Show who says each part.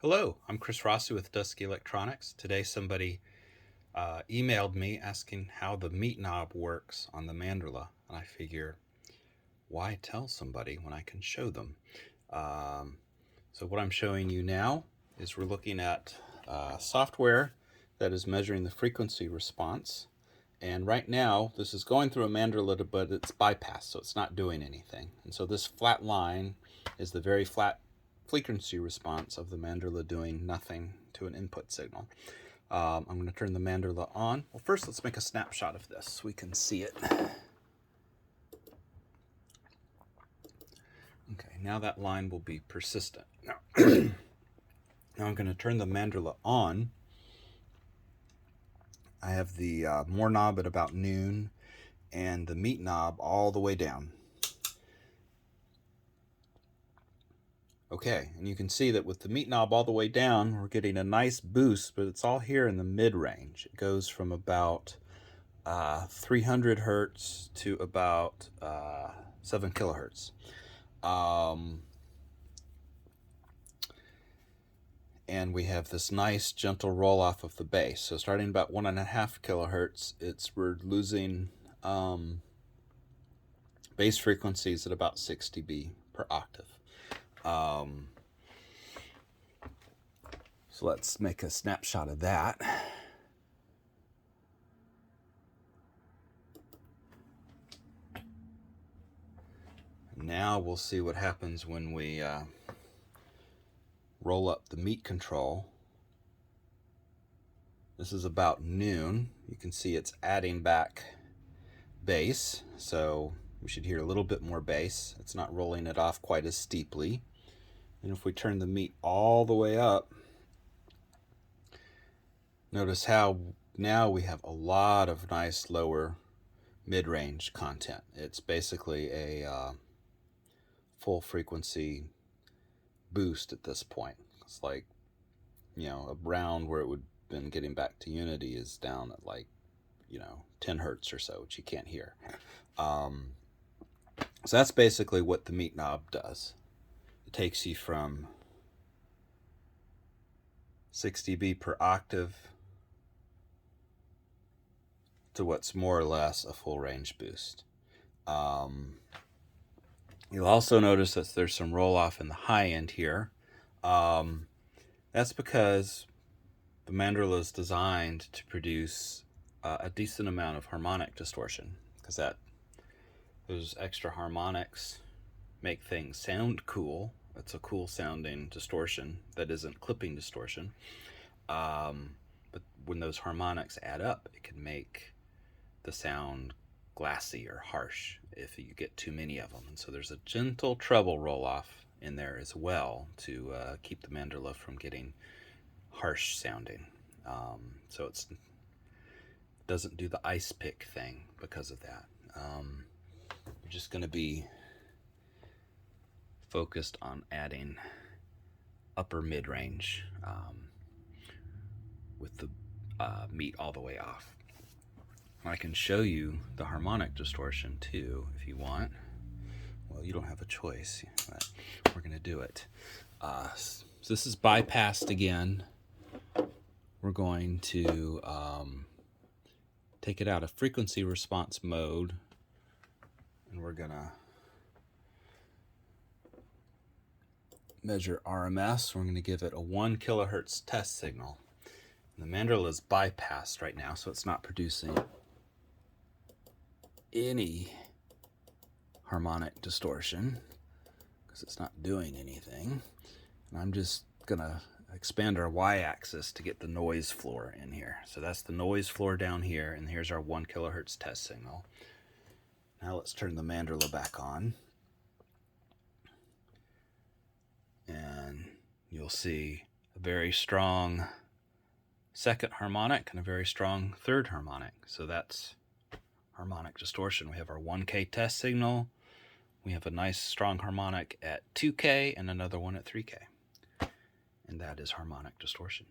Speaker 1: Hello, I'm Chris Rossi with Dusky Electronics. Today somebody emailed me asking how the meat knob works on the Mandorla, and I figure, why tell somebody when I can show them? Um, so what I'm showing you now is we're looking at software that is measuring the frequency response. And right now, this is going through a Mandorla, but it's bypassed, so it's not doing anything. And so this flat line is the very flat frequency response of the Mandorla doing nothing to an input signal. I'm going to turn the Mandorla on. Well, first let's make a snapshot of this so we can see it. Okay, now that line will be persistent. Now, now I'm going to turn the Mandorla on. I have the more knob at about noon and the meat knob all the way down. Okay, and you can see that with the meat knob all the way down, we're getting a nice boost, but it's all here in the mid-range. It goes from about 300 hertz to about 7 kilohertz. And we have this nice gentle roll off of the bass. So starting about 1.5 kilohertz, we're losing bass frequencies at about 6 dB per octave. So let's make a snapshot of that. Now we'll see what happens when we roll up the meat control. This is about noon. You can see it's adding back bass, so we should hear a little bit more bass. It's not rolling it off quite as steeply. And if we turn the meat all the way up, notice how now we have a lot of nice lower mid-range content. It's basically a full frequency boost at this point. It's like, a round where it would have been getting back to unity is down at like, 10 hertz or so, which you can't hear. So that's basically what the meat knob does. It takes you from 6 dB per octave to what's more or less a full range boost. You'll also notice that there's some roll off in the high end here. That's because the Mandorla is designed to produce a decent amount of harmonic distortion, because those extra harmonics make things sound cool. It's a cool sounding distortion that isn't clipping distortion. But when those harmonics add up, it can make the sound glassy or harsh if you get too many of them. And so there's a gentle treble roll off in there as well to keep the Mandorla from getting harsh sounding. So it doesn't do the ice pick thing because of that. We're just going to be focused on adding upper mid-range with the meat all the way off. I can show you the harmonic distortion too if you want. Well, you don't have a choice, but we're going to do it. So this is bypassed again. We're going to take it out of frequency response mode, and we're going to measure RMS. We're going to give it a 1 kilohertz test signal. And the Mandorla is bypassed right now, so it's not producing any harmonic distortion because it's not doing anything. And I'm just gonna expand our y-axis to get the noise floor in here. So that's the noise floor down here, and here's our 1 kilohertz test signal. Now let's turn the Mandorla back on, and you'll see a very strong second harmonic and a very strong third harmonic. So that's harmonic distortion. We have our 1K test signal. We have a nice strong harmonic at 2K and another one at 3K. And that is harmonic distortion.